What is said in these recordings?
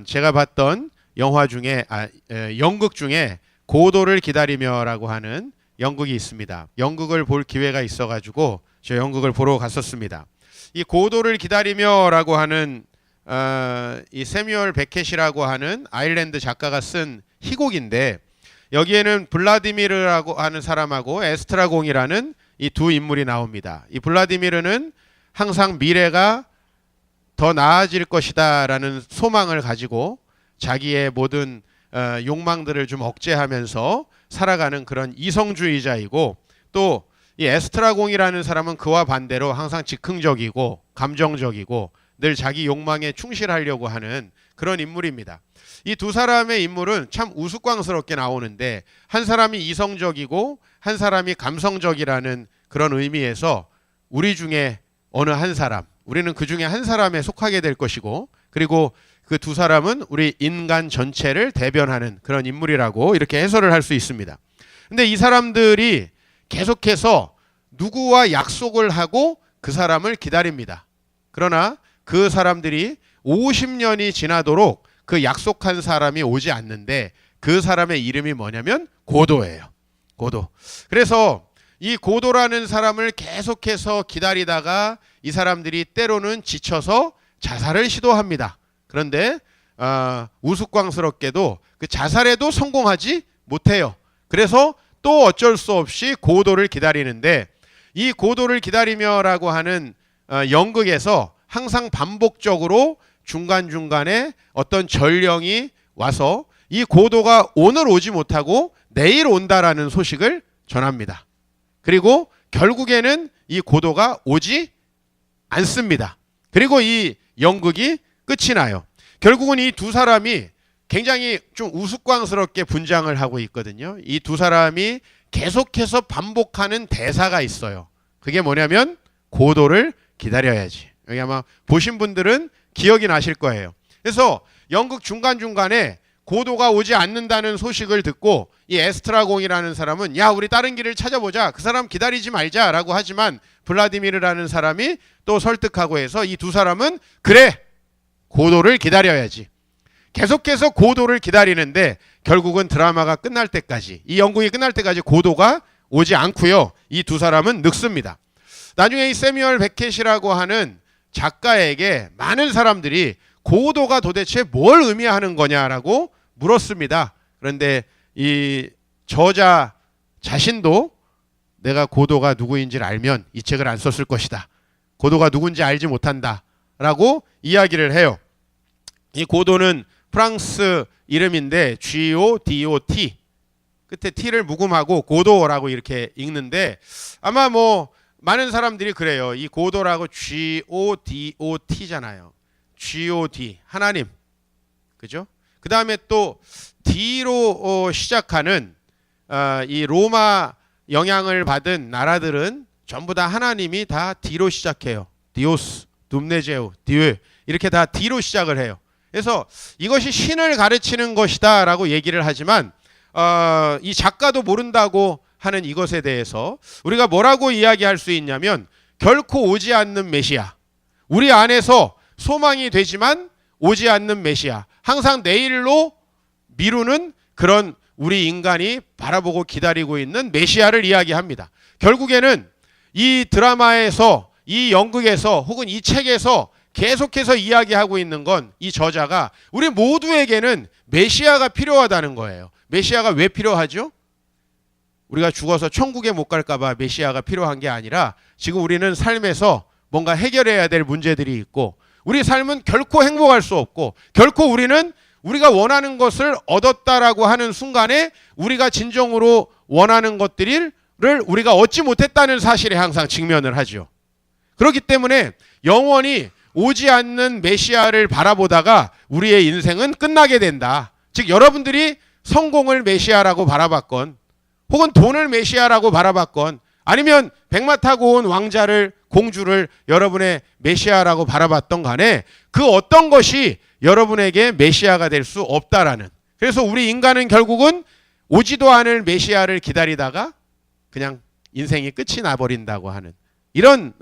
제가 봤던 영화 중에 연극 중에 고도를 기다리며라고 하는 연극이 있습니다. 연극을 볼 기회가 있어가지고 저 연극을 보러 갔었습니다. 이 고도를 기다리며라고 하는 이 세뮤얼 베켓이라고 하는 아일랜드 작가가 쓴 희곡인데, 여기에는 블라디미르라고 하는 사람하고 에스트라공이라는 이 두 인물이 나옵니다. 이 블라디미르는 항상 미래가 더 나아질 것이다 라는 소망을 가지고 자기의 모든 욕망들을 좀 억제하면서 살아가는 그런 이성주의자이고, 또 이 에스트라공이라는 사람은 그와 반대로 항상 즉흥적이고 감정적이고 늘 자기 욕망에 충실하려고 하는 그런 인물입니다. 이 두 사람의 인물은 참 우스꽝스럽게 나오는데, 한 사람이 이성적이고 한 사람이 감성적이라는 그런 의미에서 우리 중에 어느 한 사람, 우리는 그 중에 한 사람에 속하게 될 것이고, 그리고 그 두 사람은 우리 인간 전체를 대변하는 그런 인물이라고 이렇게 해설을 할 수 있습니다. 근데 이 사람들이 계속해서 누구와 약속을 하고 그 사람을 기다립니다. 그러나 그 사람들이 50년이 지나도록 그 약속한 사람이 오지 않는데, 그 사람의 이름이 뭐냐면 고도예요. 고도. 그래서 이 고도라는 사람을 계속해서 기다리다가 이 사람들이 때로는 지쳐서 자살을 시도합니다. 그런데 우스꽝스럽게도 그 자살에도 성공하지 못해요. 그래서 또 어쩔 수 없이 고도를 기다리는데, 이 고도를 기다리며라고 하는 연극에서 항상 반복적으로 중간중간에 어떤 전령이 와서 이 고도가 오늘 오지 못하고 내일 온다라는 소식을 전합니다. 그리고 결국에는 이 고도가 오지 않습니다. 그리고 이 연극이 끝이 나요. 결국은 이 두 사람이 굉장히 좀 우스꽝스럽게 분장을 하고 있거든요. 이 두 사람이 계속해서 반복하는 대사가 있어요. 그게 뭐냐면 고도를 기다려야지. 여기 아마 보신 분들은 기억이 나실 거예요. 그래서 연극 중간중간에 고도가 오지 않는다는 소식을 듣고 이 에스트라공이라는 사람은 야, 우리 다른 길을 찾아보자, 그 사람 기다리지 말자라고 하지만, 블라디미르라는 사람이 또 설득하고 해서 이 두 사람은 그래, 고도를 기다려야지. 계속해서 고도를 기다리는데 결국은 드라마가 끝날 때까지, 이 연극이 끝날 때까지 고도가 오지 않고요. 이 두 사람은 늙습니다. 나중에 이 세뮤얼 베켓이라고 하는 작가에게 많은 사람들이 고도가 도대체 뭘 의미하는 거냐라고 물었습니다. 그런데 이 저자 자신도 내가 고도가 누구인지를 알면 이 책을 안 썼을 것이다. 고도가 누군지 알지 못한다 라고 이야기를 해요. 이 고도는 프랑스 이름인데 G-O-D-O-T, 끝에 T를 묵음하고 고도라고 이렇게 읽는데, 아마 뭐 많은 사람들이 그래요. 이 고도라고 G-O-D-O-T잖아요. G-O-D, 하나님, 그죠? 그 다음에 또 D로 시작하는 이 로마 영향을 받은 나라들은 전부 다 하나님이 다 D로 시작해요. 디오스, 둠네제우, 디웨, 이렇게 다 D로 시작을 해요. 그래서 이것이 신을 가르치는 것이다 라고 얘기를 하지만, 이 작가도 모른다고 하는 이것에 대해서 우리가 뭐라고 이야기할 수 있냐면, 결코 오지 않는 메시아, 우리 안에서 소망이 되지만 오지 않는 메시아, 항상 내일로 미루는 그런 우리 인간이 바라보고 기다리고 있는 메시아를 이야기합니다. 결국에는 이 드라마에서, 이 연극에서, 혹은 이 책에서 계속해서 이야기하고 있는 건, 이 저자가 우리 모두에게는 메시아가 필요하다는 거예요. 메시아가 왜 필요하죠? 우리가 죽어서 천국에 못 갈까 봐 메시아가 필요한 게 아니라, 지금 우리는 삶에서 뭔가 해결해야 될 문제들이 있고, 우리 삶은 결코 행복할 수 없고, 결코 우리는 우리가 원하는 것을 얻었다라고 하는 순간에 우리가 진정으로 원하는 것들을 우리가 얻지 못했다는 사실에 항상 직면을 하죠. 그렇기 때문에 영원히 오지 않는 메시아를 바라보다가 우리의 인생은 끝나게 된다. 즉, 여러분들이 성공을 메시아라고 바라봤건, 혹은 돈을 메시아라고 바라봤건, 아니면 백마 타고 온 왕자를, 공주를 여러분의 메시아라고 바라봤던 간에 그 어떤 것이 여러분에게 메시아가 될 수 없다라는, 그래서 우리 인간은 결국은 오지도 않을 메시아를 기다리다가 그냥 인생이 끝이 나버린다고 하는 이런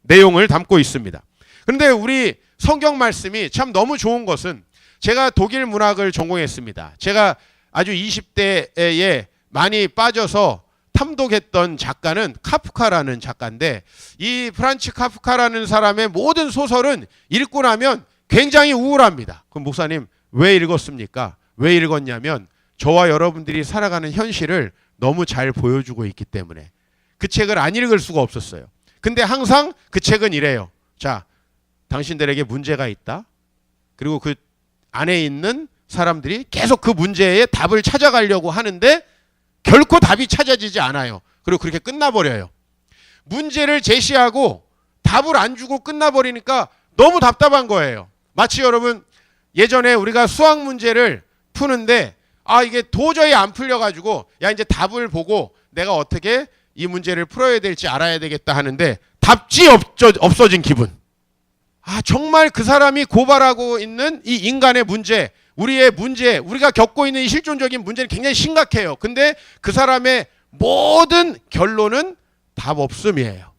내용을 담고 있습니다. 그런데 우리 성경 말씀이 참 너무 좋은 것은 제가 독일 문학을 전공했습니다. 제가 아주 20대에 많이 빠져서 탐독했던 작가는 카프카라는 작가인데, 이 프란츠 카프카라는 사람의 모든 소설은 읽고 나면 굉장히 우울합니다. 그럼 목사님 왜 읽었습니까? 왜 읽었냐면 저와 여러분들이 살아가는 현실을 너무 잘 보여주고 있기 때문에 그 책을 안 읽을 수가 없었어요. 근데 항상 그 책은 이래요. 자, 당신들에게 문제가 있다. 그리고 그 안에 있는 사람들이 계속 그 문제에 답을 찾아가려고 하는데 결코 답이 찾아지지 않아요. 그리고 그렇게 끝나버려요. 문제를 제시하고 답을 안 주고 끝나버리니까 너무 답답한 거예요. 마치 여러분 예전에 우리가 수학 문제를 푸는데 이게 도저히 안 풀려가지고 야 이제 답을 보고 내가 어떻게 이 문제를 풀어야 될지 알아야 되겠다 하는데 답지 없어진 기분. 정말 그 사람이 고발하고 있는 이 인간의 문제, 우리의 문제, 우리가 겪고 있는 이 실존적인 문제는 굉장히 심각해요. 근데 그 사람의 모든 결론은 답 없음이에요.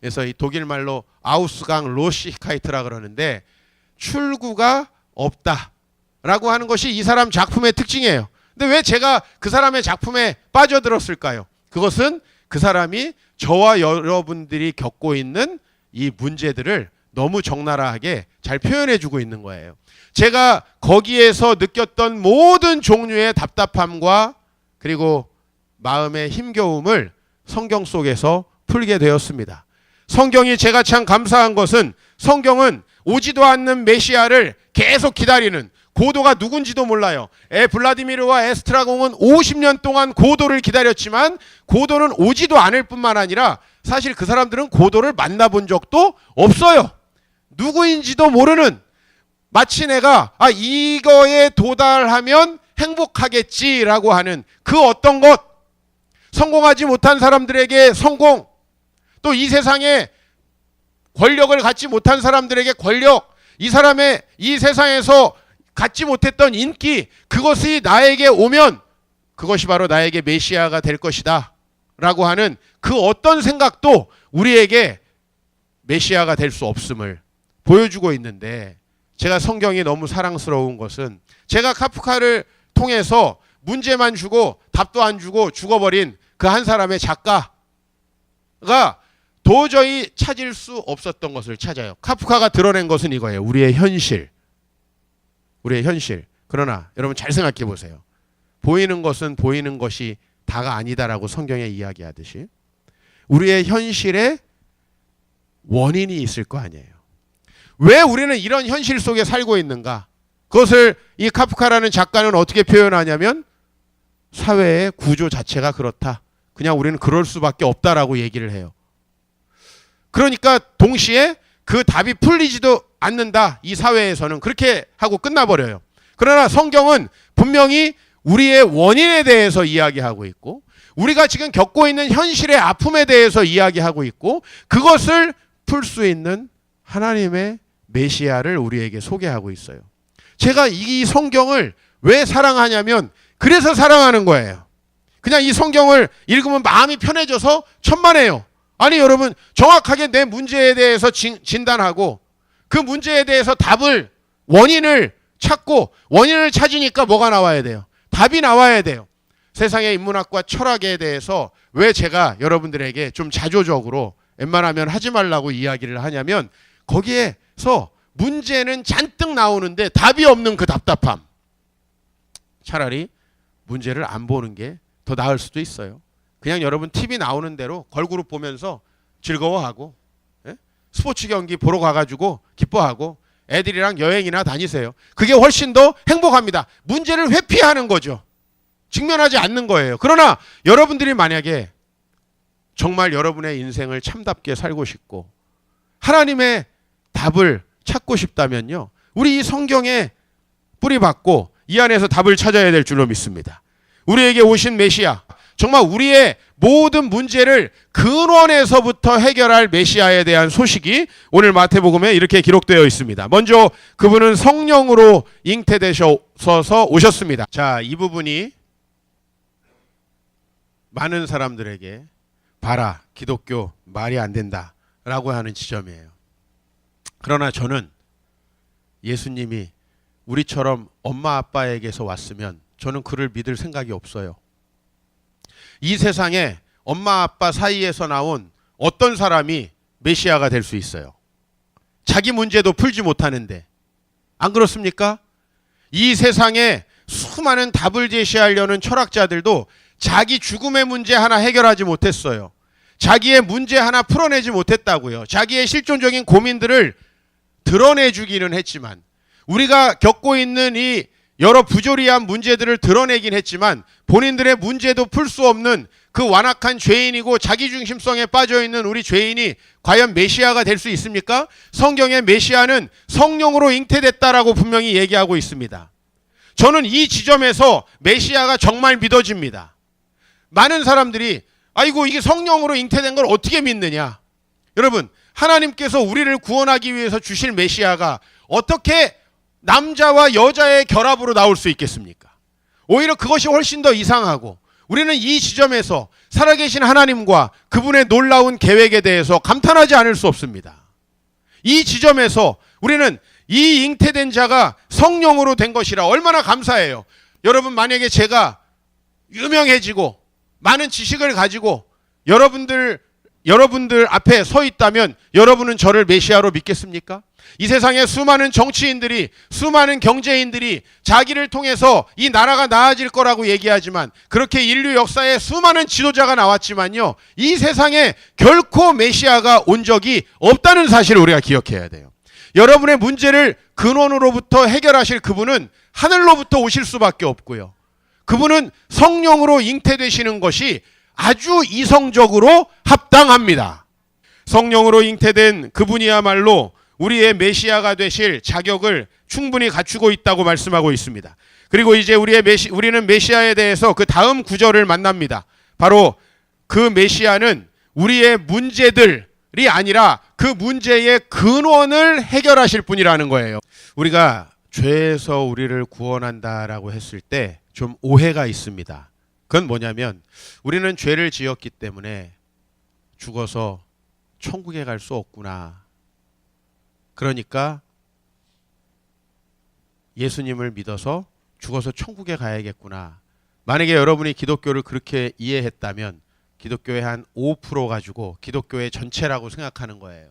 그래서 이 독일 말로 아우스강 로시카이트라 그러는데 출구가 없다라고 하는 것이 이 사람 작품의 특징이에요. 근데 왜 제가 그 사람의 작품에 빠져들었을까요? 그것은 그 사람이 저와 여러분들이 겪고 있는 이 문제들을 너무 적나라하게 잘 표현해주고 있는 거예요. 제가 거기에서 느꼈던 모든 종류의 답답함과 그리고 마음의 힘겨움을 성경 속에서 풀게 되었습니다. 성경이 제가 참 감사한 것은 성경은 오지도 않는 메시아를 계속 기다리는, 고도가 누군지도 몰라요. 블라디미르와 에스트라공은 50년 동안 고도를 기다렸지만 고도는 오지도 않을 뿐만 아니라 사실 그 사람들은 고도를 만나본 적도 없어요. 누구인지도 모르는, 마치 내가 이거에 도달하면 행복하겠지라고 하는 그 어떤 것, 성공하지 못한 사람들에게 성공, 또 이 세상에 권력을 갖지 못한 사람들에게 권력, 이 사람의 이 세상에서 갖지 못했던 인기, 그것이 나에게 오면 그것이 바로 나에게 메시아가 될 것이다 라고 하는 그 어떤 생각도 우리에게 메시아가 될 수 없음을 보여주고 있는데, 제가 성경이 너무 사랑스러운 것은 제가 카프카를 통해서 문제만 주고 답도 안 주고 죽어버린 그 한 사람의 작가가 도저히 찾을 수 없었던 것을 찾아요. 카프카가 드러낸 것은 이거예요. 우리의 현실. 우리의 현실. 그러나 여러분 잘 생각해 보세요. 보이는 것은 보이는 것이 다가 아니다라고 성경에 이야기하듯이 우리의 현실에 원인이 있을 거 아니에요. 왜 우리는 이런 현실 속에 살고 있는가? 그것을 이 카프카라는 작가는 어떻게 표현하냐면 사회의 구조 자체가 그렇다. 그냥 우리는 그럴 수밖에 없다라고 얘기를 해요. 그러니까 동시에 그 답이 풀리지도 않는다. 이 사회에서는 그렇게 하고 끝나버려요. 그러나 성경은 분명히 우리의 원인에 대해서 이야기하고 있고 우리가 지금 겪고 있는 현실의 아픔에 대해서 이야기하고 있고 그것을 풀 수 있는 하나님의 메시아를 우리에게 소개하고 있어요. 제가 이 성경을 왜 사랑하냐면 그래서 사랑하는 거예요. 그냥 이 성경을 읽으면 마음이 편해져서 천만에요. 아니 여러분, 정확하게 내 문제에 대해서 진단하고 그 문제에 대해서 답을, 원인을 찾고 원인을 찾으니까 뭐가 나와야 돼요? 답이 나와야 돼요. 세상의 인문학과 철학에 대해서 왜 제가 여러분들에게 좀 자조적으로 웬만하면 하지 말라고 이야기를 하냐면 거기에서 문제는 잔뜩 나오는데 답이 없는 그 답답함. 차라리 문제를 안 보는 게 더 나을 수도 있어요. 그냥 여러분 TV 나오는 대로 걸그룹 보면서 즐거워하고 스포츠 경기 보러 가가지고 기뻐하고 애들이랑 여행이나 다니세요. 그게 훨씬 더 행복합니다. 문제를 회피하는 거죠. 직면하지 않는 거예요. 그러나 여러분들이 만약에 정말 여러분의 인생을 참답게 살고 싶고 하나님의 답을 찾고 싶다면요, 우리 이 성경에 뿌리박고 이 안에서 답을 찾아야 될 줄로 믿습니다. 우리에게 오신 메시아, 정말 우리의 모든 문제를 근원에서부터 해결할 메시아에 대한 소식이 오늘 마태복음에 이렇게 기록되어 있습니다. 먼저 그분은 성령으로 잉태되셔서 오셨습니다. 자, 이 부분이 많은 사람들에게 봐라, 기독교 말이 안 된다라고 하는 지점이에요. 그러나 저는 예수님이 우리처럼 엄마 아빠에게서 왔으면 저는 그를 믿을 생각이 없어요. 이 세상에 엄마 아빠 사이에서 나온 어떤 사람이 메시아가 될 수 있어요? 자기 문제도 풀지 못하는데. 안 그렇습니까? 이 세상에 수많은 답을 제시하려는 철학자들도 자기 죽음의 문제 하나 해결하지 못했어요. 자기의 문제 하나 풀어내지 못했다고요. 자기의 실존적인 고민들을 드러내주기는 했지만, 우리가 겪고 있는 이 여러 부조리한 문제들을 드러내긴 했지만 본인들의 문제도 풀 수 없는 그 완악한 죄인이고 자기중심성에 빠져있는 우리 죄인이 과연 메시아가 될 수 있습니까? 성경의 메시아는 성령으로 잉태됐다라고 분명히 얘기하고 있습니다. 저는 이 지점에서 메시아가 정말 믿어집니다. 많은 사람들이 아이고 이게 성령으로 잉태된 걸 어떻게 믿느냐. 여러분, 하나님께서 우리를 구원하기 위해서 주실 메시아가 어떻게 남자와 여자의 결합으로 나올 수 있겠습니까? 오히려 그것이 훨씬 더 이상하고, 우리는 이 지점에서 살아계신 하나님과 그분의 놀라운 계획에 대해서 감탄하지 않을 수 없습니다. 이 지점에서 우리는 이 잉태된 자가 성령으로 된 것이라 얼마나 감사해요. 여러분, 만약에 제가 유명해지고 많은 지식을 가지고 여러분들 앞에 서 있다면 여러분은 저를 메시아로 믿겠습니까? 이 세상에 수많은 정치인들이, 수많은 경제인들이 자기를 통해서 이 나라가 나아질 거라고 얘기하지만, 그렇게 인류 역사에 수많은 지도자가 나왔지만요, 이 세상에 결코 메시아가 온 적이 없다는 사실을 우리가 기억해야 돼요. 여러분의 문제를 근원으로부터 해결하실 그분은 하늘로부터 오실 수밖에 없고요. 그분은 성령으로 잉태되시는 것이 아주 이성적으로 합당합니다. 성령으로 잉태된 그분이야말로 우리의 메시아가 되실 자격을 충분히 갖추고 있다고 말씀하고 있습니다. 그리고 이제 우리는 메시아에 대해서 그 다음 구절을 만납니다. 바로 그 메시아는 우리의 문제들이 아니라 그 문제의 근원을 해결하실 분이라는 거예요. 우리가 죄에서 우리를 구원한다라고 했을 때 좀 오해가 있습니다. 그건 뭐냐면, 우리는 죄를 지었기 때문에 죽어서 천국에 갈 수 없구나. 그러니까 예수님을 믿어서 죽어서 천국에 가야겠구나. 만약에 여러분이 기독교를 그렇게 이해했다면 기독교의 한 5% 가지고 기독교의 전체라고 생각하는 거예요.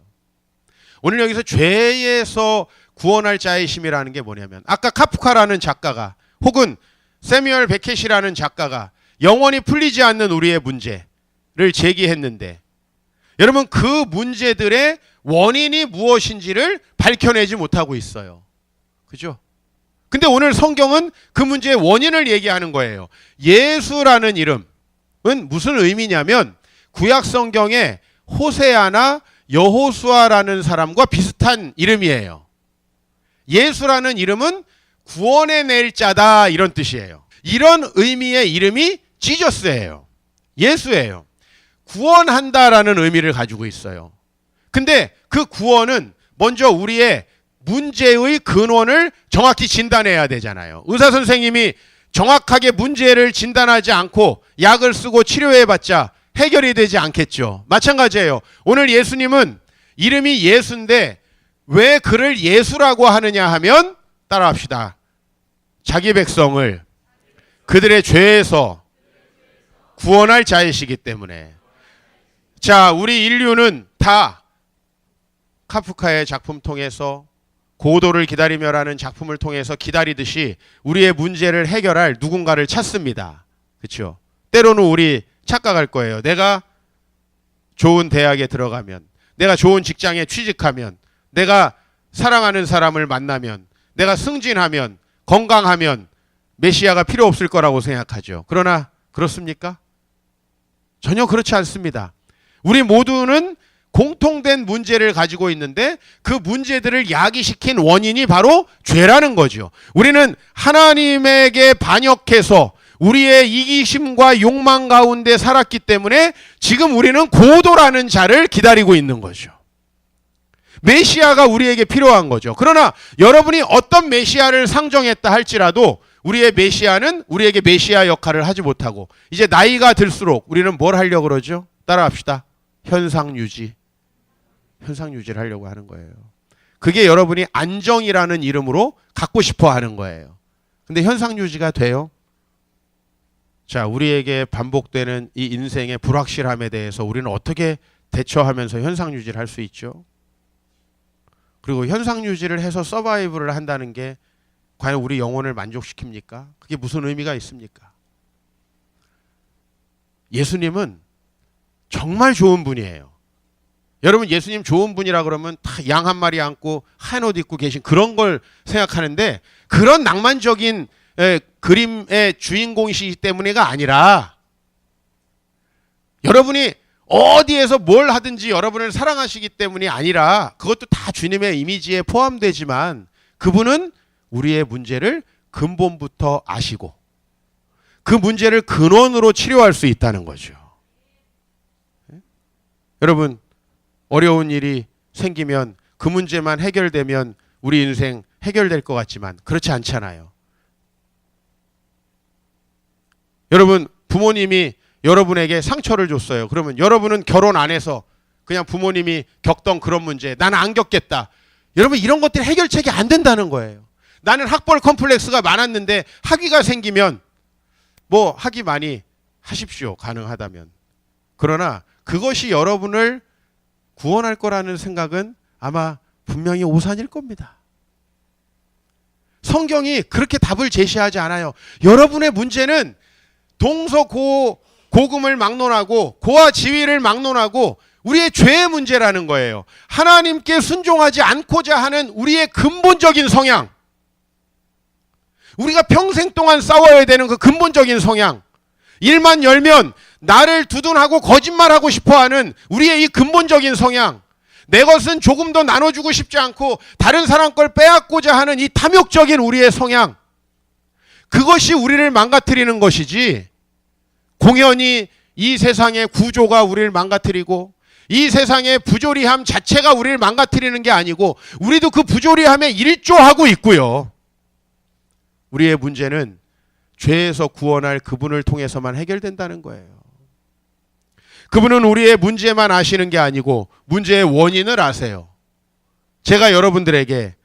오늘 여기서 죄에서 구원할 자의 힘이라는 게 뭐냐면, 아까 카프카라는 작가가, 혹은 세뮤얼 베켓이라는 작가가 영원히 풀리지 않는 우리의 문제를 제기했는데, 여러분, 그 문제들의 원인이 무엇인지를 밝혀내지 못하고 있어요. 그죠? 근데 오늘 성경은 그 문제의 원인을 얘기하는 거예요. 예수라는 이름은 무슨 의미냐면, 구약 성경에 호세아나 여호수아라는 사람과 비슷한 이름이에요. 예수라는 이름은 구원해낼 자다, 이런 뜻이에요. 이런 의미의 이름이 지저스예요. 예수예요. 구원한다라는 의미를 가지고 있어요. 근데 그 구원은 먼저 우리의 문제의 근원을 정확히 진단해야 되잖아요. 의사 선생님이 정확하게 문제를 진단하지 않고 약을 쓰고 치료해봤자 해결이 되지 않겠죠. 마찬가지예요. 오늘 예수님은 이름이 예수인데 왜 그를 예수라고 하느냐 하면, 따라합시다. 자기 백성을 그들의 죄에서 구원할 자이시기 때문에. 자, 우리 인류는 다 카프카의 작품 통해서, 고도를 기다리며라는 작품을 통해서 기다리듯이 우리의 문제를 해결할 누군가를 찾습니다. 그렇죠? 때로는 우리 착각할 거예요. 내가 좋은 대학에 들어가면, 내가 좋은 직장에 취직하면, 내가 사랑하는 사람을 만나면, 내가 승진하면, 건강하면 메시아가 필요 없을 거라고 생각하죠. 그러나 그렇습니까? 전혀 그렇지 않습니다. 우리 모두는 공통된 문제를 가지고 있는데 그 문제들을 야기시킨 원인이 바로 죄라는 거죠. 우리는 하나님에게 반역해서 우리의 이기심과 욕망 가운데 살았기 때문에 지금 우리는 고도라는 자를 기다리고 있는 거죠. 메시아가 우리에게 필요한 거죠. 그러나 여러분이 어떤 메시아를 상정했다 할지라도 우리의 메시아는 우리에게 메시아 역할을 하지 못하고, 이제 나이가 들수록 우리는 뭘 하려고 그러죠? 따라합시다. 현상 유지를 하려고 하는 거예요. 그게 여러분이 안정이라는 이름으로 갖고 싶어 하는 거예요. 근데 현상 유지가 돼요? 자, 우리에게 반복되는 이 인생의 불확실함에 대해서 우리는 어떻게 대처하면서 현상 유지를 할 수 있죠? 그리고 현상 유지를 해서 서바이브를 한다는 게 과연 우리 영혼을 만족시킵니까? 그게 무슨 의미가 있습니까? 예수님은 정말 좋은 분이에요. 여러분, 예수님 좋은 분이라 그러면 다 양 한 마리 안고 하얀 옷 입고 계신 그런 걸 생각하는데, 그런 낭만적인 그림의 주인공이시기 때문에가 아니라, 여러분이 어디에서 뭘 하든지 여러분을 사랑하시기 때문이 아니라, 그것도 다 주님의 이미지에 포함되지만 그분은 우리의 문제를 근본부터 아시고 그 문제를 근원으로 치료할 수 있다는 거죠. 여러분, 어려운 일이 생기면 그 문제만 해결되면 우리 인생 해결될 것 같지만 그렇지 않잖아요. 여러분, 부모님이 여러분에게 상처를 줬어요. 그러면 여러분은 결혼 안 해서 그냥 부모님이 겪던 그런 문제 나는 안 겪겠다. 여러분, 이런 것들이 해결책이 안 된다는 거예요. 나는 학벌 컴플렉스가 많았는데 학위가 생기면 뭐 학위 많이 하십시오. 가능하다면. 그러나 그것이 여러분을 구원할 거라는 생각은 아마 분명히 오산일 겁니다. 성경이 그렇게 답을 제시하지 않아요. 여러분의 문제는 동서고금을 막론하고 고와 지위를 막론하고 우리의 죄의 문제라는 거예요. 하나님께 순종하지 않고자 하는 우리의 근본적인 성향, 우리가 평생 동안 싸워야 되는 그 근본적인 성향, 일만 열면 나를 두둔하고 거짓말하고 싶어하는 우리의 이 근본적인 성향, 내 것은 조금 더 나눠주고 싶지 않고 다른 사람 걸 빼앗고자 하는 이 탐욕적인 우리의 성향, 그것이 우리를 망가뜨리는 것이지, 공연히 이 세상의 구조가 우리를 망가뜨리고 이 세상의 부조리함 자체가 우리를 망가뜨리는 게 아니고, 우리도 그 부조리함에 일조하고 있고요. 우리의 문제는 죄에서 구원할 그분을 통해서만 해결된다는 거예요. 그분은 우리의 문제만 아시는 게 아니고 문제의 원인을 아세요. 제가 여러분들에게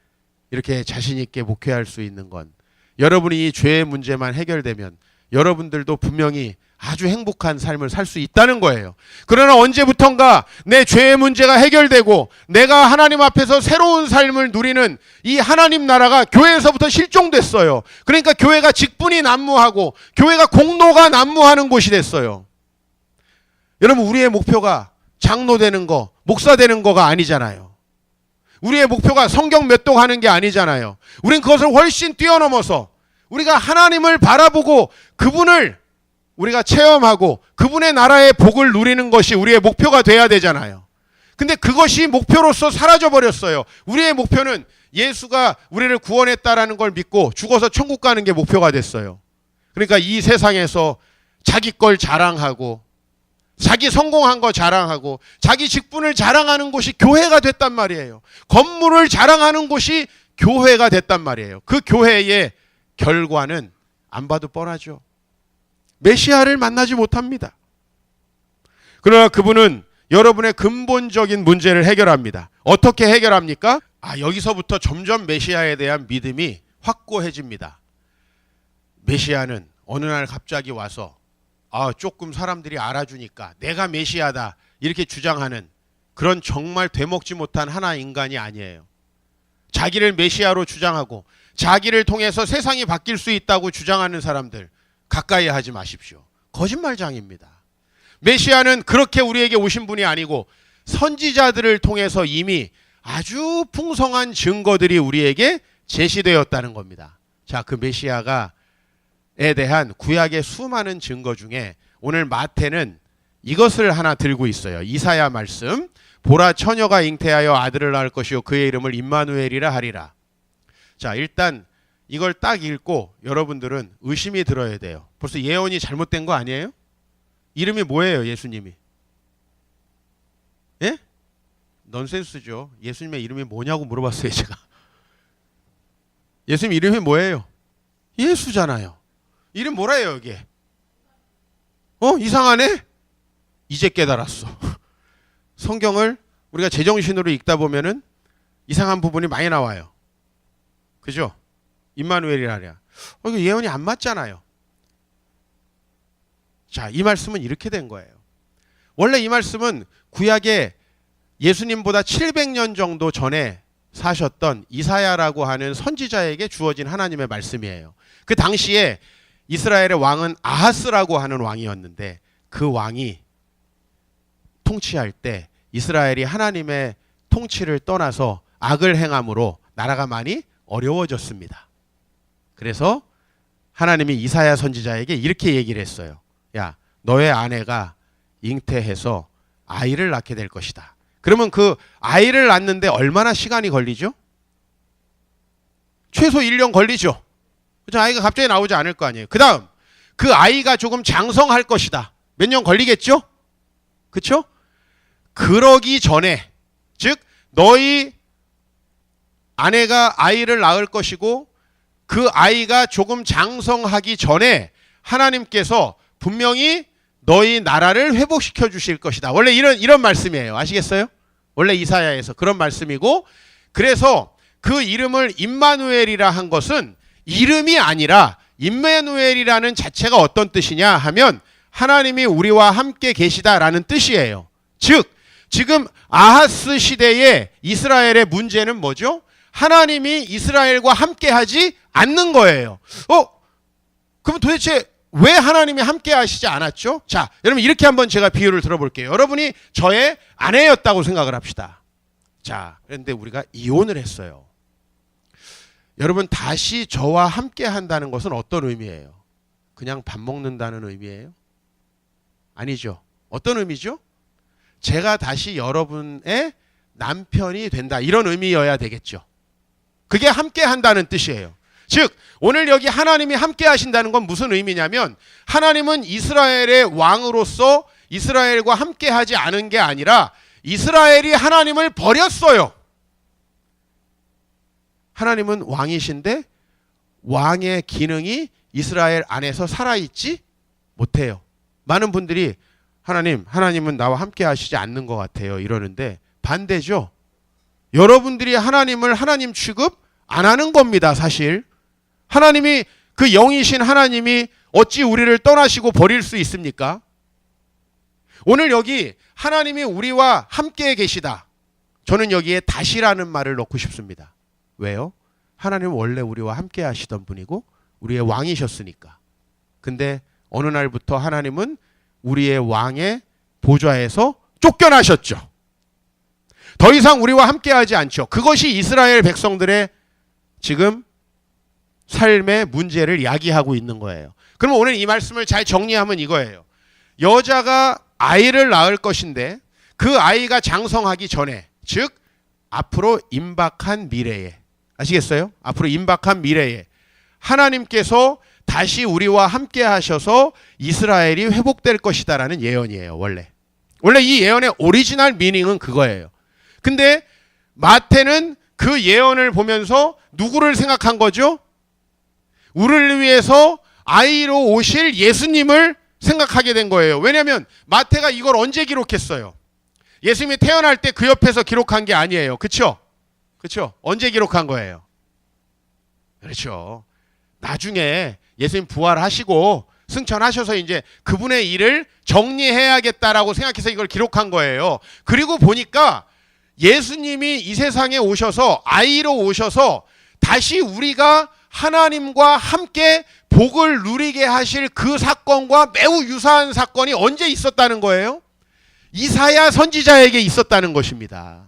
이렇게 자신 있게 목회할 수 있는 건, 여러분이 이 죄의 문제만 해결되면 여러분들도 분명히 아주 행복한 삶을 살 수 있다는 거예요. 그러나 언제부턴가 내 죄의 문제가 해결되고 내가 하나님 앞에서 새로운 삶을 누리는 이 하나님 나라가 교회에서부터 실종됐어요. 그러니까 교회가 직분이 난무하고 교회가 공로가 난무하는 곳이 됐어요. 여러분, 우리의 목표가 장로 되는 거, 목사 되는 거가 아니잖아요. 우리의 목표가 성경 몇 독 하는 게 아니잖아요. 우린 그것을 훨씬 뛰어넘어서 우리가 하나님을 바라보고 그분을 우리가 체험하고 그분의 나라의 복을 누리는 것이 우리의 목표가 돼야 되잖아요. 근데 그것이 목표로서 사라져 버렸어요. 우리의 목표는 예수가 우리를 구원했다라는 걸 믿고 죽어서 천국 가는 게 목표가 됐어요. 그러니까 이 세상에서 자기 걸 자랑하고 자기 성공한 거 자랑하고 자기 직분을 자랑하는 곳이 교회가 됐단 말이에요. 건물을 자랑하는 곳이 교회가 됐단 말이에요. 그 교회의 결과는 안 봐도 뻔하죠. 메시아를 만나지 못합니다. 그러나 그분은 여러분의 근본적인 문제를 해결합니다. 어떻게 해결합니까? 여기서부터 점점 메시아에 대한 믿음이 확고해집니다. 메시아는 어느 날 갑자기 와서 조금 사람들이 알아주니까 내가 메시아다 이렇게 주장하는 그런 정말 되먹지 못한 하나 인간이 아니에요. 자기를 메시아로 주장하고 자기를 통해서 세상이 바뀔 수 있다고 주장하는 사람들 가까이 하지 마십시오. 거짓말장입니다. 메시아는 그렇게 우리에게 오신 분이 아니고 선지자들을 통해서 이미 아주 풍성한 증거들이 우리에게 제시되었다는 겁니다. 자, 그 메시아에 대한 구약의 수많은 증거 중에 오늘 마태는 이것을 하나 들고 있어요. 이사야 말씀. 보라, 처녀가 잉태하여 아들을 낳을 것이요 그의 이름을 임마누엘이라 하리라. 자, 일단 이걸 딱 읽고 여러분들은 의심이 들어야 돼요. 벌써 예언이 잘못된 거 아니에요? 이름이 뭐예요, 예수님이? 예? 넌센스죠. 예수님의 이름이 뭐냐고 물어봤어요, 제가. 예수님 이름이 뭐예요? 예수잖아요. 이름 뭐라예요, 이게? 이상하네? 이제 깨달았어. 성경을 우리가 제정신으로 읽다 보면은 이상한 부분이 많이 나와요. 그죠? 임마누엘이라냐. 이거 예언이 안 맞잖아요. 자, 이 말씀은 이렇게 된 거예요. 원래 이 말씀은 구약에 예수님보다 700년 정도 전에 사셨던 이사야라고 하는 선지자에게 주어진 하나님의 말씀이에요. 그 당시에 이스라엘의 왕은 아하스라고 하는 왕이었는데 그 왕이 통치할 때 이스라엘이 하나님의 통치를 떠나서 악을 행함으로 나라가 많이 어려워졌습니다. 그래서 하나님이 이사야 선지자에게 이렇게 얘기를 했어요. 야, 너의 아내가 잉태해서 아이를 낳게 될 것이다. 그러면 그 아이를 낳는데 얼마나 시간이 걸리죠? 최소 1년 걸리죠. 그죠? 아이가 갑자기 나오지 않을 거 아니에요. 그 다음 그 아이가 조금 장성할 것이다. 몇 년 걸리겠죠? 그렇죠? 그러기 전에, 즉 너희 아내가 아이를 낳을 것이고 그 아이가 조금 장성하기 전에 하나님께서 분명히 너희 나라를 회복시켜 주실 것이다. 원래 이런 말씀이에요. 아시겠어요? 원래 이사야에서 그런 말씀이고, 그래서 그 이름을 임마누엘이라 한 것은 이름이 아니라 임마누엘이라는 자체가 어떤 뜻이냐 하면 하나님이 우리와 함께 계시다라는 뜻이에요. 즉 지금 아하스 시대의 이스라엘의 문제는 뭐죠? 하나님이 이스라엘과 함께 하지 않는 거예요. 그럼 도대체 왜 하나님이 함께 하시지 않았죠? 자, 여러분 이렇게 한번 제가 비유를 들어볼게요. 여러분이 저의 아내였다고 생각을 합시다. 자, 그런데 우리가 이혼을 했어요. 여러분 다시 저와 함께 한다는 것은 어떤 의미예요? 그냥 밥 먹는다는 의미예요? 아니죠. 어떤 의미죠? 제가 다시 여러분의 남편이 된다, 이런 의미여야 되겠죠. 그게 함께 한다는 뜻이에요. 즉 오늘 여기 하나님이 함께 하신다는 건 무슨 의미냐면, 하나님은 이스라엘의 왕으로서 이스라엘과 함께 하지 않은 게 아니라 이스라엘이 하나님을 버렸어요. 하나님은 왕이신데 왕의 기능이 이스라엘 안에서 살아있지 못해요. 많은 분들이 하나님은 나와 함께 하시지 않는 것 같아요 이러는데, 반대죠. 여러분들이 하나님을 하나님 취급 안 하는 겁니다. 사실 하나님이, 그 영이신 하나님이 어찌 우리를 떠나시고 버릴 수 있습니까? 오늘 여기 하나님이 우리와 함께 계시다, 저는 여기에 다시라는 말을 넣고 싶습니다. 왜요? 하나님은 원래 우리와 함께 하시던 분이고 우리의 왕이셨으니까. 근데 어느 날부터 하나님은 우리의 왕의 보좌에서 쫓겨나셨죠. 더 이상 우리와 함께 하지 않죠. 그것이 이스라엘 백성들의 지금 삶의 문제를 야기하고 있는 거예요. 그럼 오늘 이 말씀을 잘 정리하면 이거예요. 여자가 아이를 낳을 것인데 그 아이가 장성하기 전에, 즉 앞으로 임박한 미래에, 아시겠어요? 앞으로 임박한 미래에 하나님께서 다시 우리와 함께 하셔서 이스라엘이 회복될 것이다라는 예언이에요. 원래 이 예언의 오리지널 미닝은 그거예요. 근데 마태는 그 예언을 보면서 누구를 생각한 거죠? 우리를 위해서 아이로 오실 예수님을 생각하게 된 거예요. 왜냐하면 마태가 이걸 언제 기록했어요? 예수님이 태어날 때 그 옆에서 기록한 게 아니에요. 그렇죠? 그렇죠? 언제 기록한 거예요? 그렇죠. 나중에 예수님 부활하시고 승천하셔서 이제 그분의 일을 정리해야겠다라고 생각해서 이걸 기록한 거예요. 그리고 보니까 예수님이 이 세상에 오셔서, 아이로 오셔서 다시 우리가 하나님과 함께 복을 누리게 하실 그 사건과 매우 유사한 사건이 언제 있었다는 거예요? 이사야 선지자에게 있었다는 것입니다.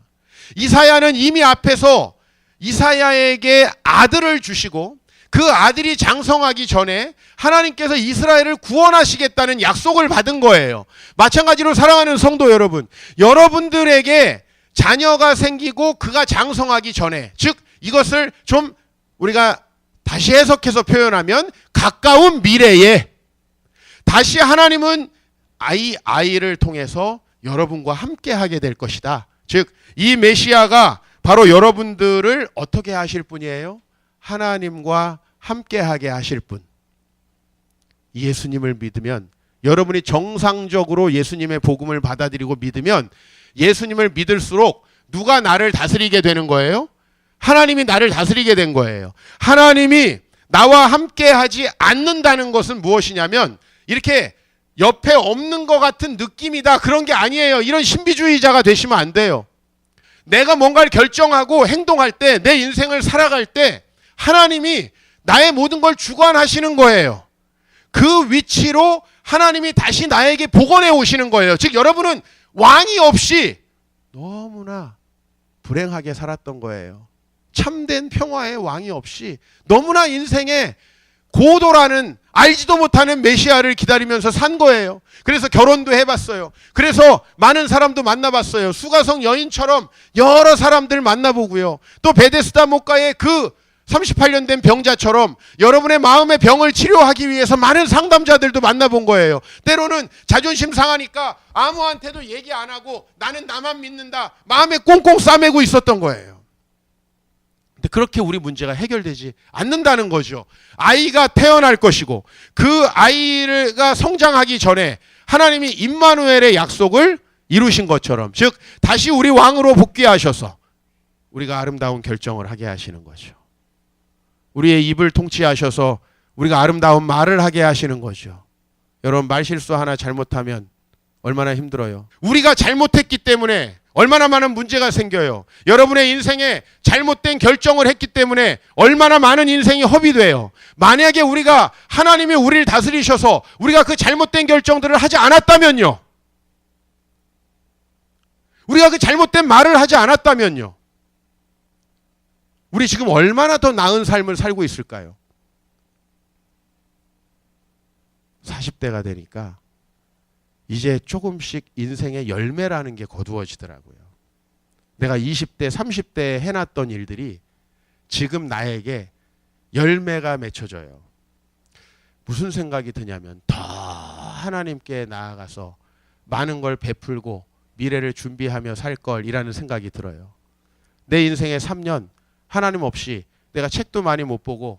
이사야는 이미 앞에서 이사야에게 아들을 주시고 그 아들이 장성하기 전에 하나님께서 이스라엘을 구원하시겠다는 약속을 받은 거예요. 마찬가지로 사랑하는 성도 여러분, 여러분들에게 자녀가 생기고 그가 장성하기 전에, 즉 이것을 좀 우리가 다시 해석해서 표현하면 가까운 미래에 다시 하나님은 아이를 통해서 여러분과 함께 하게 될 것이다. 즉 이 메시아가 바로 여러분들을 어떻게 하실 분이에요? 하나님과 함께 하게 하실 분. 예수님을 믿으면, 여러분이 정상적으로 예수님의 복음을 받아들이고 믿으면, 예수님을 믿을수록 누가 나를 다스리게 되는 거예요? 하나님이 나를 다스리게 된 거예요. 하나님이 나와 함께 하지 않는다는 것은 무엇이냐면 이렇게 옆에 없는 것 같은 느낌이다, 그런 게 아니에요. 이런 신비주의자가 되시면 안 돼요. 내가 뭔가를 결정하고 행동할 때, 내 인생을 살아갈 때 하나님이 나의 모든 걸 주관하시는 거예요. 그 위치로 하나님이 다시 나에게 복원해 오시는 거예요. 즉 여러분은 왕이 없이 너무나 불행하게 살았던 거예요. 참된 평화의 왕이 없이 너무나 인생에 고도라는 알지도 못하는 메시아를 기다리면서 산 거예요. 그래서 결혼도 해봤어요. 그래서 많은 사람도 만나봤어요. 수가성 여인처럼 여러 사람들 만나보고요. 또 베데스다 목가의 그 38년 된 병자처럼 여러분의 마음의 병을 치료하기 위해서 많은 상담자들도 만나본 거예요. 때로는 자존심 상하니까 아무한테도 얘기 안 하고 나는 나만 믿는다, 마음에 꽁꽁 싸매고 있었던 거예요. 근데 그렇게 우리 문제가 해결되지 않는다는 거죠. 아이가 태어날 것이고 그 아이가 성장하기 전에 하나님이 임마누엘의 약속을 이루신 것처럼, 즉 다시 우리 왕으로 복귀하셔서 우리가 아름다운 결정을 하게 하시는 거죠. 우리의 입을 통치하셔서 우리가 아름다운 말을 하게 하시는 거죠. 여러분, 말실수 하나 잘못하면 얼마나 힘들어요. 우리가 잘못했기 때문에 얼마나 많은 문제가 생겨요. 여러분의 인생에 잘못된 결정을 했기 때문에 얼마나 많은 인생이 허비돼요. 만약에 우리가 하나님이 우리를 다스리셔서 우리가 그 잘못된 결정들을 하지 않았다면요, 우리가 그 잘못된 말을 하지 않았다면요, 우리 지금 얼마나 더 나은 삶을 살고 있을까요? 40대가 되니까 이제 조금씩 인생의 열매라는 게 거두어지더라고요. 내가 20대, 30대에 해놨던 일들이 지금 나에게 열매가 맺혀져요. 무슨 생각이 드냐면 더 하나님께 나아가서 많은 걸 베풀고 미래를 준비하며 살 걸이라는 생각이 들어요. 내 인생의 3년 하나님 없이 내가 책도 많이 못 보고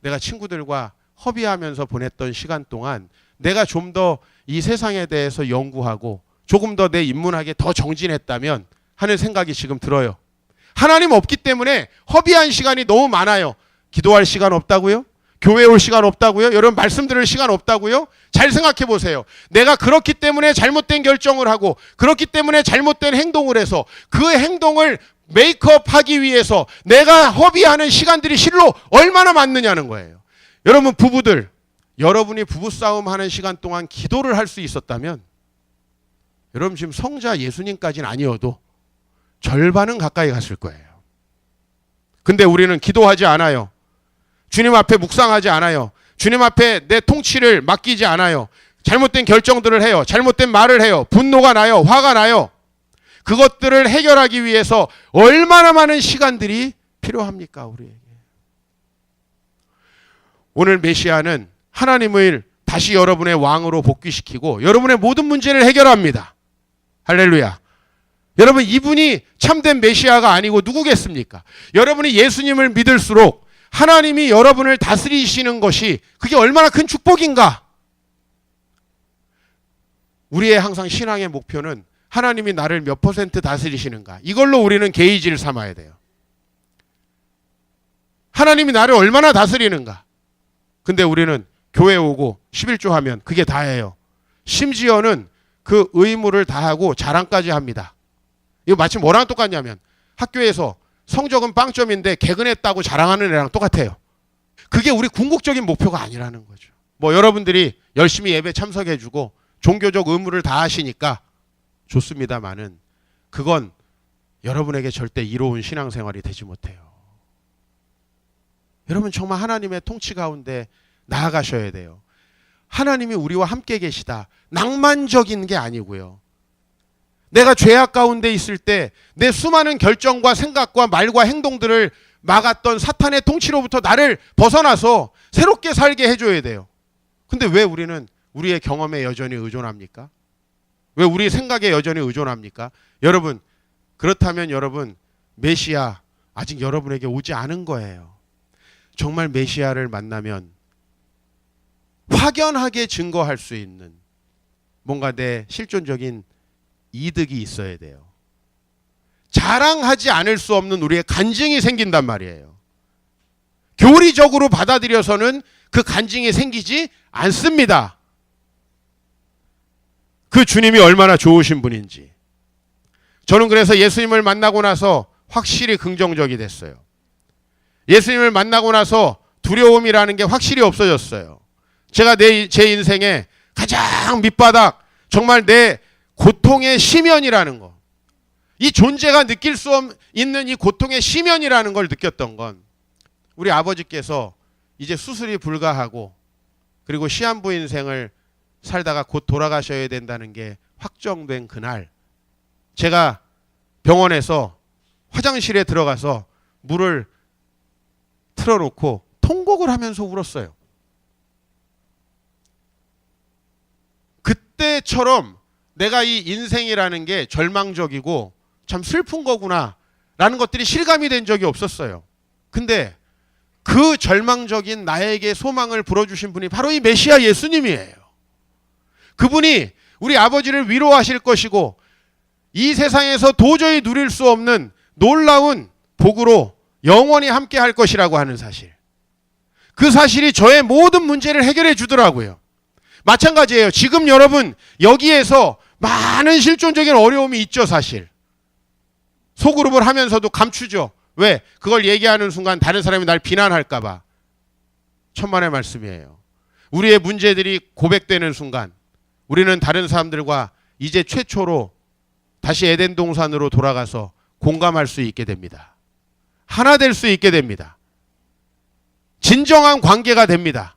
내가 친구들과 허비하면서 보냈던 시간 동안 내가 좀 더 이 세상에 대해서 연구하고 조금 더 내 인문학에 더 정진했다면 하는 생각이 지금 들어요. 하나님 없기 때문에 허비한 시간이 너무 많아요. 기도할 시간 없다고요? 교회 올 시간 없다고요? 여러분, 말씀 들을 시간 없다고요? 잘 생각해 보세요. 내가 그렇기 때문에 잘못된 결정을 하고 그렇기 때문에 잘못된 행동을 해서 그 행동을 메이크업하기 위해서 내가 허비하는 시간들이 실로 얼마나 많느냐는 거예요. 여러분, 부부들, 여러분이 부부싸움 하는 시간 동안 기도를 할 수 있었다면 여러분 지금 성자 예수님까지는 아니어도 절반은 가까이 갔을 거예요. 근데 우리는 기도하지 않아요. 주님 앞에 묵상하지 않아요. 주님 앞에 내 통치를 맡기지 않아요. 잘못된 결정들을 해요. 잘못된 말을 해요. 분노가 나요. 화가 나요. 그것들을 해결하기 위해서 얼마나 많은 시간들이 필요합니까, 우리에게. 오늘 메시아는 하나님을 다시 여러분의 왕으로 복귀시키고 여러분의 모든 문제를 해결합니다. 할렐루야. 여러분, 이분이 참된 메시아가 아니고 누구겠습니까? 여러분이 예수님을 믿을수록 하나님이 여러분을 다스리시는 것이 그게 얼마나 큰 축복인가. 우리의 항상 신앙의 목표는 하나님이 나를 몇 % 다스리시는가, 이걸로 우리는 게이지를 삼아야 돼요. 하나님이 나를 얼마나 다스리는가. 근데 우리는 교회 오고 11조 하면 그게 다예요. 심지어는 그 의무를 다하고 자랑까지 합니다. 이거 마치 뭐랑 똑같냐면 학교에서 성적은 빵점인데 개근했다고 자랑하는 애랑 똑같아요. 그게 우리 궁극적인 목표가 아니라는 거죠. 뭐 여러분들이 열심히 예배 참석해주고 종교적 의무를 다하시니까 좋습니다만은 그건 여러분에게 절대 이로운 신앙생활이 되지 못해요. 여러분, 정말 하나님의 통치 가운데 나아가셔야 돼요. 하나님이 우리와 함께 계시다, 낭만적인 게 아니고요. 내가 죄악 가운데 있을 때 내 수많은 결정과 생각과 말과 행동들을 막았던 사탄의 통치로부터 나를 벗어나서 새롭게 살게 해줘야 돼요. 근데 왜 우리는 우리의 경험에 여전히 의존합니까? 왜 우리 생각에 여전히 의존합니까? 여러분, 그렇다면 여러분, 메시아 아직 여러분에게 오지 않은 거예요. 정말 메시아를 만나면 확연하게 증거할 수 있는 뭔가 내 실존적인 이득이 있어야 돼요. 자랑하지 않을 수 없는 우리의 간증이 생긴단 말이에요. 교리적으로 받아들여서는 그 간증이 생기지 않습니다. 그 주님이 얼마나 좋으신 분인지. 저는 그래서 예수님을 만나고 나서 확실히 긍정적이 됐어요. 예수님을 만나고 나서 두려움이라는 게 확실히 없어졌어요. 제가 제 인생에 가장 밑바닥, 정말 내 고통의 심연이라는 거, 이 존재가 느낄 수 있는 이 고통의 심연이라는 걸 느꼈던 건 우리 아버지께서 이제 수술이 불가하고 그리고 시한부 인생을 살다가 곧 돌아가셔야 된다는 게 확정된 그날, 제가 병원에서 화장실에 들어가서 물을 틀어놓고 통곡을 하면서 울었어요. 그때처럼 내가 이 인생이라는 게 절망적이고 참 슬픈 거구나 라는 것들이 실감이 된 적이 없었어요. 근데 그 절망적인 나에게 소망을 불어주신 분이 바로 이 메시아 예수님이에요. 그분이 우리 아버지를 위로하실 것이고 이 세상에서 도저히 누릴 수 없는 놀라운 복으로 영원히 함께 할 것이라고 하는 사실. 그 사실이 저의 모든 문제를 해결해 주더라고요. 마찬가지예요. 지금 여러분 여기에서 많은 실존적인 어려움이 있죠, 사실. 소그룹을 하면서도 감추죠. 왜? 그걸 얘기하는 순간 다른 사람이 날 비난할까 봐. 천만의 말씀이에요. 우리의 문제들이 고백되는 순간 우리는 다른 사람들과 이제 최초로 다시 에덴 동산으로 돌아가서 공감할 수 있게 됩니다. 하나 될 수 있게 됩니다. 진정한 관계가 됩니다.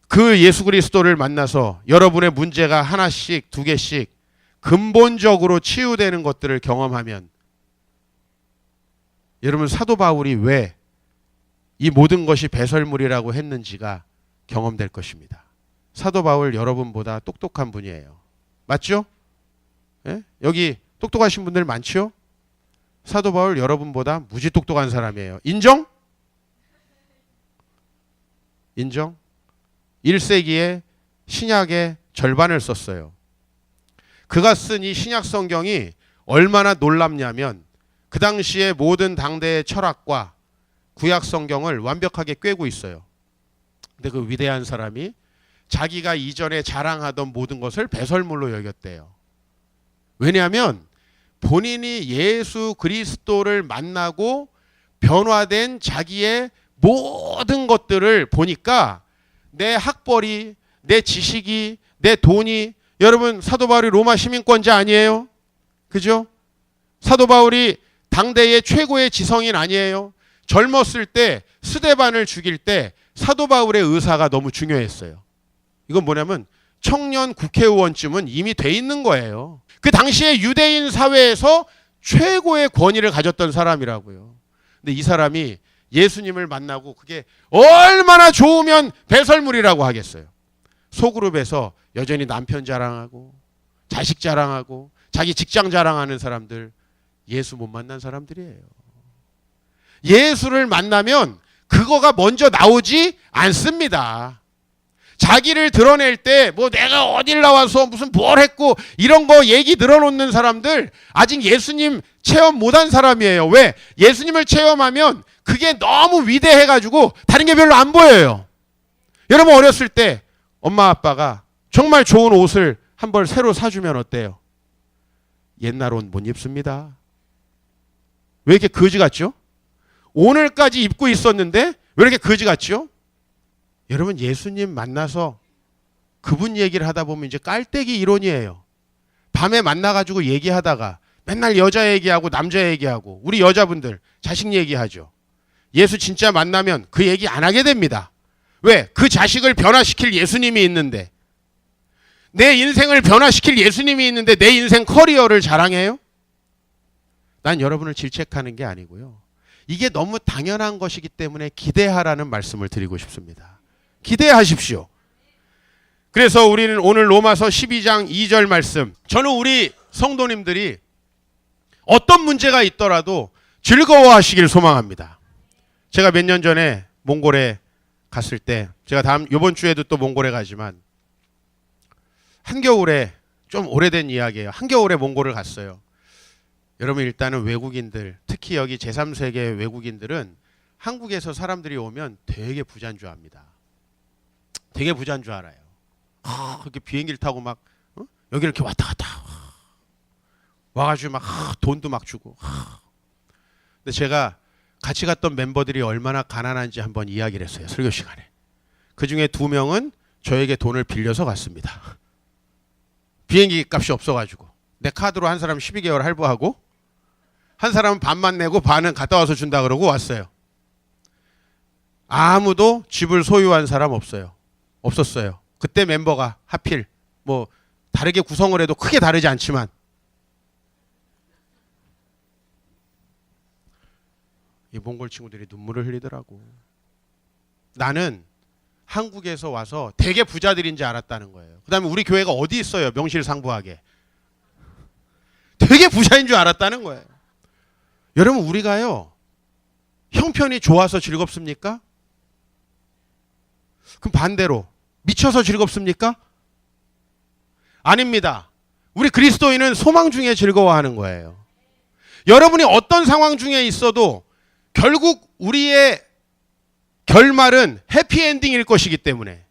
그 예수 그리스도를 만나서 여러분의 문제가 하나씩 두 개씩 근본적으로 치유되는 것들을 경험하면 여러분 사도 바울이 왜 이 모든 것이 배설물이라고 했는지가 경험될 것입니다. 사도 바울 여러분보다 똑똑한 분이에요. 맞죠? 예? 여기 똑똑하신 분들 많죠? 사도 바울 여러분보다 무지 똑똑한 사람이에요. 인정? 인정? 1세기에 신약의 절반을 썼어요. 그가 쓴 이 신약 성경이 얼마나 놀랍냐면 그 당시에 모든 당대의 철학과 구약 성경을 완벽하게 꿰고 있어요. 근데 그 위대한 사람이 자기가 이전에 자랑하던 모든 것을 배설물로 여겼대요. 왜냐하면 본인이 예수 그리스도를 만나고 변화된 자기의 모든 것들을 보니까 내 학벌이, 내 지식이, 내 돈이, 여러분 사도 바울이 로마 시민권자 아니에요? 그죠? 사도 바울이 당대의 최고의 지성인 아니에요? 젊었을 때 스데반을 죽일 때 사도 바울의 의사가 너무 중요했어요. 이건 뭐냐면 청년 국회의원쯤은 이미 돼 있는 거예요. 그 당시에 유대인 사회에서 최고의 권위를 가졌던 사람이라고요. 근데 이 사람이 예수님을 만나고 그게 얼마나 좋으면 배설물이라고 하겠어요. 소그룹에서 여전히 남편 자랑하고 자식 자랑하고 자기 직장 자랑하는 사람들, 예수 못 만난 사람들이에요. 예수를 만나면 그거가 먼저 나오지 않습니다. 자기를 드러낼 때 뭐 내가 어딜 나와서 무슨 뭘 했고 이런 거 얘기 늘어놓는 사람들 아직 예수님 체험 못한 사람이에요. 왜? 예수님을 체험하면 그게 너무 위대해가지고 다른 게 별로 안 보여요. 여러분 어렸을 때 엄마 아빠가 정말 좋은 옷을 한 벌 새로 사주면 어때요? 옛날 옷 못 입습니다. 왜 이렇게 거지 같죠? 오늘까지 입고 있었는데 왜 이렇게 거지 같죠? 여러분 예수님 만나서 그분 얘기를 하다 보면 이제 깔때기 이론이에요. 밤에 만나가지고 얘기하다가 맨날 여자 얘기하고 남자 얘기하고 우리 여자분들 자식 얘기하죠. 예수 진짜 만나면 그 얘기 안 하게 됩니다. 왜? 그 자식을 변화시킬 예수님이 있는데, 내 인생을 변화시킬 예수님이 있는데 내 인생 커리어를 자랑해요? 난 여러분을 질책하는 게 아니고요. 이게 너무 당연한 것이기 때문에 기대하라는 말씀을 드리고 싶습니다. 기대하십시오. 그래서 우리는 오늘 로마서 12장 2절 말씀, 저는 우리 성도님들이 어떤 문제가 있더라도 즐거워하시길 소망합니다. 제가 몇 년 전에 몽골에 갔을 때, 제가 이번 주에도 또 몽골에 가지만 한겨울에 좀 오래된 이야기예요. 한겨울에 몽골을 갔어요. 여러분 일단은 외국인들, 특히 여기 제3세계 외국인들은 한국에서 사람들이 오면 되게 부자인 줄 압니다. 되게 부자인 줄 알아요. 그렇게 비행기를 타고 막 여기 이렇게 왔다 갔다 와가지고 막 돈도 막 주고. 근데 제가 같이 갔던 멤버들이 얼마나 가난한지 한번 이야기를 했어요. 설교 시간에. 그 중에 2명은 저에게 돈을 빌려서 갔습니다. 비행기 값이 없어가지고 내 카드로 한 사람 12개월 할부하고 한 사람은 반만 내고 반은 갔다 와서 준다 그러고 왔어요. 아무도 집을 소유한 사람 없었어요. 그때 멤버가 하필 뭐 다르게 구성을 해도 크게 다르지 않지만 이 몽골 친구들이 눈물을 흘리더라고. 나는 한국에서 와서 되게 부자들인 줄 알았다는 거예요. 그 다음에 우리 교회가 어디 있어요? 명실상부하게. 되게 부자인 줄 알았다는 거예요. 여러분 우리가요 형편이 좋아서 즐겁습니까? 그럼 반대로 미쳐서 즐겁습니까? 아닙니다. 우리 그리스도인은 소망 중에 즐거워하는 거예요. 여러분이 어떤 상황 중에 있어도 결국 우리의 결말은 해피엔딩일 것이기 때문에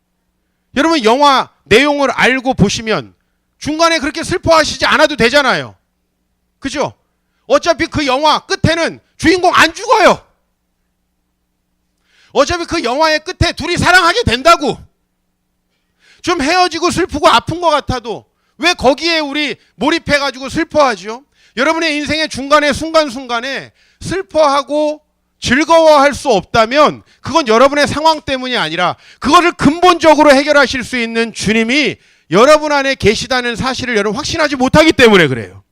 여러분 영화 내용을 알고 보시면 중간에 그렇게 슬퍼하시지 않아도 되잖아요. 그죠? 어차피 그 영화 끝에는 주인공 안 죽어요. 어차피 그 영화의 끝에 둘이 사랑하게 된다고. 좀 헤어지고 슬프고 아픈 것 같아도 왜 거기에 우리 몰입해가지고 슬퍼하죠? 여러분의 인생의 중간에 순간순간에 슬퍼하고 즐거워할 수 없다면 그건 여러분의 상황 때문이 아니라 그거를 근본적으로 해결하실 수 있는 주님이 여러분 안에 계시다는 사실을 여러분 확신하지 못하기 때문에 그래요.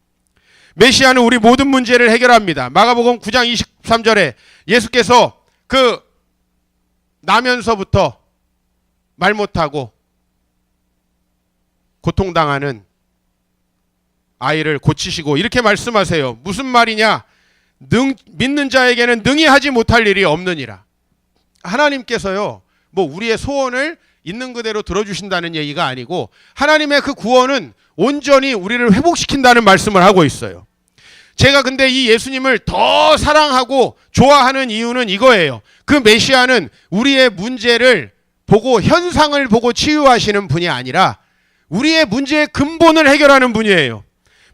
메시아는 우리 모든 문제를 해결합니다. 마가복음 9장 23절에 예수께서 그 나면서부터 말 못하고 고통당하는 아이를 고치시고 이렇게 말씀하세요. 무슨 말이냐? 믿는 자에게는 능히 하지 못할 일이 없느니라. 하나님께서요 뭐 우리의 소원을 있는 그대로 들어주신다는 얘기가 아니고 하나님의 그 구원은 온전히 우리를 회복시킨다는 말씀을 하고 있어요. 제가 근데 이 예수님을 더 사랑하고 좋아하는 이유는 이거예요. 그 메시아는 우리의 문제를 보고 현상을 보고 치유하시는 분이 아니라 우리의 문제의 근본을 해결하는 분이에요.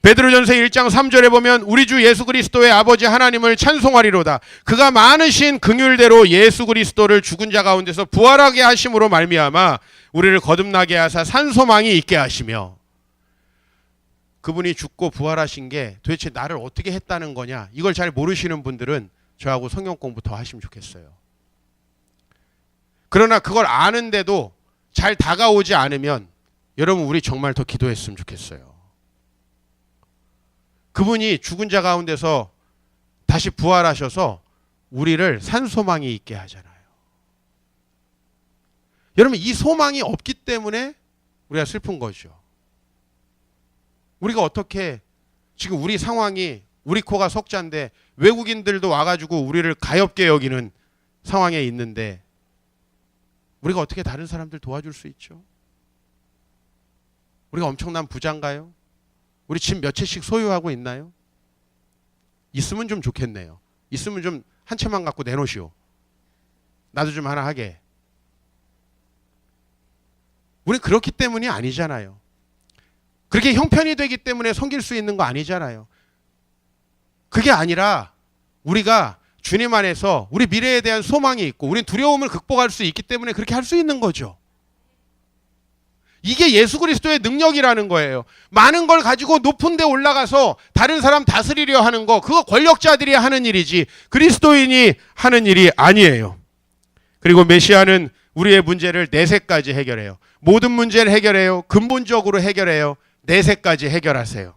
베드로전서 1장 3절에 보면 우리 주 예수 그리스도의 아버지 하나님을 찬송하리로다. 그가 많으신 긍휼대로 예수 그리스도를 죽은 자 가운데서 부활하게 하심으로 말미암아 우리를 거듭나게 하사 산소망이 있게 하시며. 그분이 죽고 부활하신 게 도대체 나를 어떻게 했다는 거냐, 이걸 잘 모르시는 분들은 저하고 성경 공부 더 하시면 좋겠어요. 그러나 그걸 아는데도 잘 다가오지 않으면 여러분 우리 정말 더 기도했으면 좋겠어요. 그분이 죽은 자 가운데서 다시 부활하셔서 우리를 산소망이 있게 하잖아요. 여러분 이 소망이 없기 때문에 우리가 슬픈 거죠. 우리가 어떻게 지금 우리 상황이 우리 코가 석자인데 외국인들도 와가지고 우리를 가엾게 여기는 상황에 있는데 우리가 어떻게 다른 사람들 도와줄 수 있죠? 우리가 엄청난 부자인가요? 우리 집 몇 채씩 소유하고 있나요? 있으면 좀 좋겠네요. 있으면 좀 한 채만 갖고 내놓으시오. 나도 좀 하나 하게. 우리 그렇기 때문이 아니잖아요. 그렇게 형편이 되기 때문에 섬길 수 있는 거 아니잖아요. 그게 아니라 우리가 주님 안에서 우리 미래에 대한 소망이 있고 우린 두려움을 극복할 수 있기 때문에 그렇게 할 수 있는 거죠. 이게 예수 그리스도의 능력이라는 거예요. 많은 걸 가지고 높은 데 올라가서 다른 사람 다스리려 하는 거, 그거 권력자들이 하는 일이지 그리스도인이 하는 일이 아니에요. 그리고 메시아는 우리의 문제를 내세까지 해결해요. 모든 문제를 해결해요. 근본적으로 해결해요. 내세까지 해결하세요.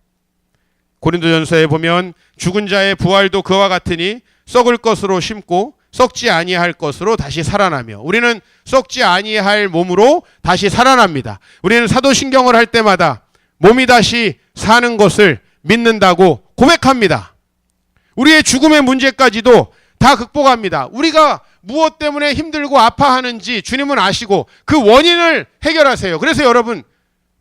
고린도전서에 보면 죽은 자의 부활도 그와 같으니 썩을 것으로 심고 썩지 아니할 것으로 다시 살아나며, 우리는 썩지 아니할 몸으로 다시 살아납니다. 우리는 사도신경을 할 때마다 몸이 다시 사는 것을 믿는다고 고백합니다. 우리의 죽음의 문제까지도 다 극복합니다. 우리가 무엇 때문에 힘들고 아파하는지 주님은 아시고 그 원인을 해결하세요. 그래서 여러분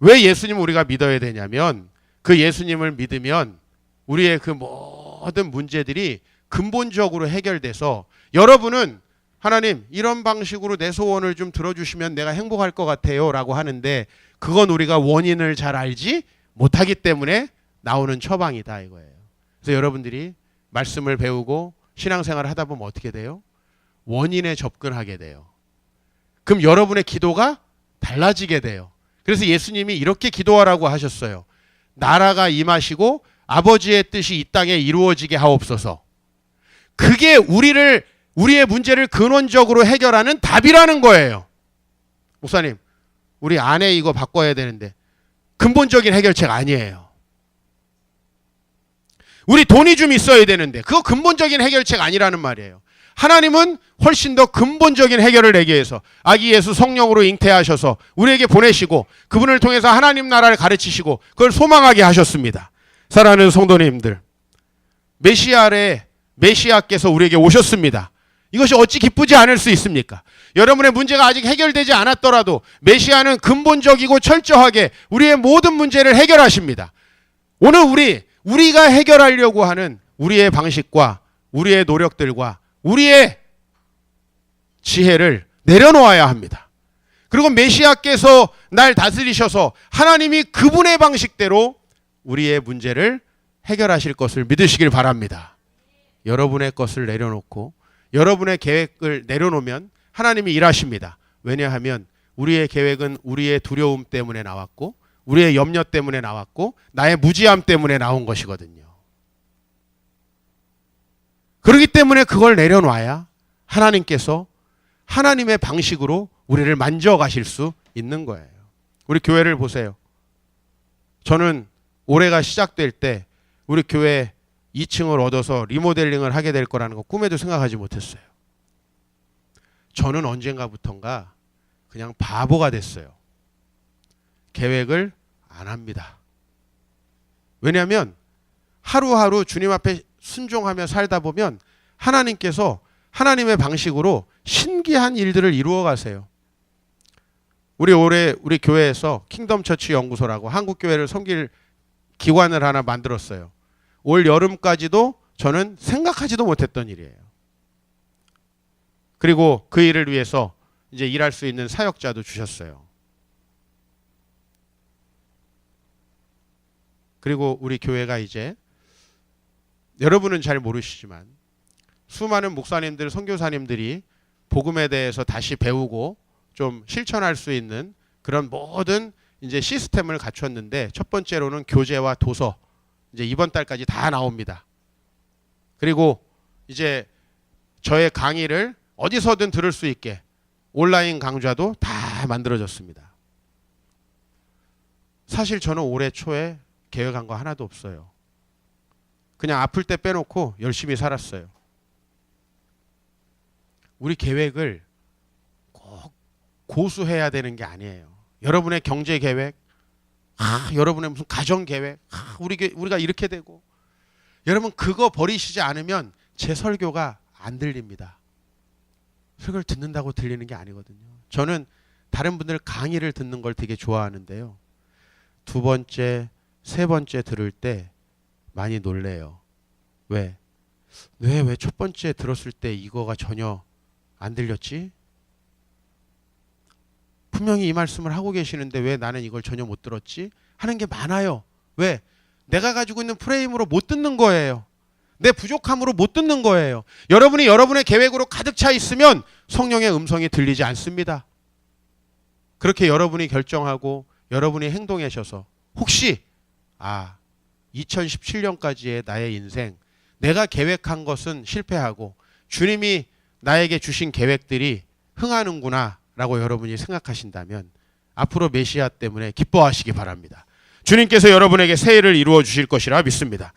왜 예수님을 우리가 믿어야 되냐면 그 예수님을 믿으면 우리의 그 모든 문제들이 근본적으로 해결돼서 여러분은 하나님 이런 방식으로 내 소원을 좀 들어주시면 내가 행복할 것 같아요 라고 하는데 그건 우리가 원인을 잘 알지 못하기 때문에 나오는 처방이다 이거예요. 그래서 여러분들이 말씀을 배우고 신앙생활을 하다 보면 어떻게 돼요? 원인에 접근하게 돼요. 그럼 여러분의 기도가 달라지게 돼요. 그래서 예수님이 이렇게 기도하라고 하셨어요. 나라가 임하시고 아버지의 뜻이 이 땅에 이루어지게 하옵소서. 그게 우리의 문제를 근원적으로 해결하는 답이라는 거예요. 목사님, 우리 아내 이거 바꿔야 되는데 근본적인 해결책 아니에요. 우리 돈이 좀 있어야 되는데 그거 근본적인 해결책 아니라는 말이에요. 하나님은 훨씬 더 근본적인 해결을 내기 위해서 아기 예수 성령으로 잉태하셔서 우리에게 보내시고 그분을 통해서 하나님 나라를 가르치시고 그걸 소망하게 하셨습니다. 사랑하는 성도님들, 메시아께서 우리에게 오셨습니다. 이것이 어찌 기쁘지 않을 수 있습니까? 여러분의 문제가 아직 해결되지 않았더라도 메시아는 근본적이고 철저하게 우리의 모든 문제를 해결하십니다. 오늘 우리가 해결하려고 하는 우리의 방식과 우리의 노력들과 우리의 지혜를 내려놓아야 합니다. 그리고 메시아께서 날 다스리셔서 하나님이 그분의 방식대로 우리의 문제를 해결하실 것을 믿으시길 바랍니다. 여러분의 것을 내려놓고 여러분의 계획을 내려놓으면 하나님이 일하십니다. 왜냐하면 우리의 계획은 우리의 두려움 때문에 나왔고 우리의 염려 때문에 나왔고 나의 무지함 때문에 나온 것이거든요. 그렇기 때문에 그걸 내려놔야 하나님께서 하나님의 방식으로 우리를 만져가실 수 있는 거예요. 우리 교회를 보세요. 저는 올해가 시작될 때 우리 교회 2층을 얻어서 리모델링을 하게 될 거라는 거 꿈에도 생각하지 못했어요. 저는 언젠가부턴가 그냥 바보가 됐어요. 계획을 안 합니다. 왜냐하면 하루하루 주님 앞에 순종하며 살다 보면 하나님께서 하나님의 방식으로 신기한 일들을 이루어 가세요. 올해 우리 교회에서 킹덤 처치 연구소라고 한국 교회를 섬길 기관을 하나 만들었어요. 올 여름까지도 저는 생각하지도 못했던 일이에요. 그리고 그 일을 위해서 이제 일할 수 있는 사역자도 주셨어요. 그리고 우리 교회가 이제 여러분은 잘 모르시지만 수많은 목사님들, 선교사님들이 복음에 대해서 다시 배우고 좀 실천할 수 있는 그런 모든 이제 시스템을 갖췄는데 첫 번째로는 교재와 도서 이제 이번 달까지 다 나옵니다. 그리고 이제 저의 강의를 어디서든 들을 수 있게 온라인 강좌도 다 만들어졌습니다. 사실 저는 올해 초에 계획한 거 하나도 없어요. 그냥 아플 때 빼놓고 열심히 살았어요. 우리 계획을 꼭 고수해야 되는 게 아니에요. 여러분의 경제 계획, 여러분의 무슨 가정 계획, 우리가 이렇게 되고, 여러분 그거 버리시지 않으면 제 설교가 안 들립니다. 설교를 듣는다고 들리는 게 아니거든요. 저는 다른 분들 강의를 듣는 걸 되게 좋아하는데요. 두 번째, 세 번째 들을 때 많이 놀래요. 왜 첫 번째 들었을 때 이거가 전혀 안 들렸지? 분명히 이 말씀을 하고 계시는데 왜 나는 이걸 전혀 못 들었지? 하는 게 많아요. 왜? 내가 가지고 있는 프레임으로 못 듣는 거예요. 내 부족함으로 못 듣는 거예요. 여러분이 여러분의 계획으로 가득 차 있으면 성령의 음성이 들리지 않습니다. 그렇게 여러분이 결정하고 여러분이 행동하셔서 혹시 2017년까지의 나의 인생, 내가 계획한 것은 실패하고 주님이 나에게 주신 계획들이 흥하는구나 라고 여러분이 생각하신다면 앞으로 메시아 때문에 기뻐하시기 바랍니다. 주님께서 여러분에게 새해를 이루어 주실 것이라 믿습니다.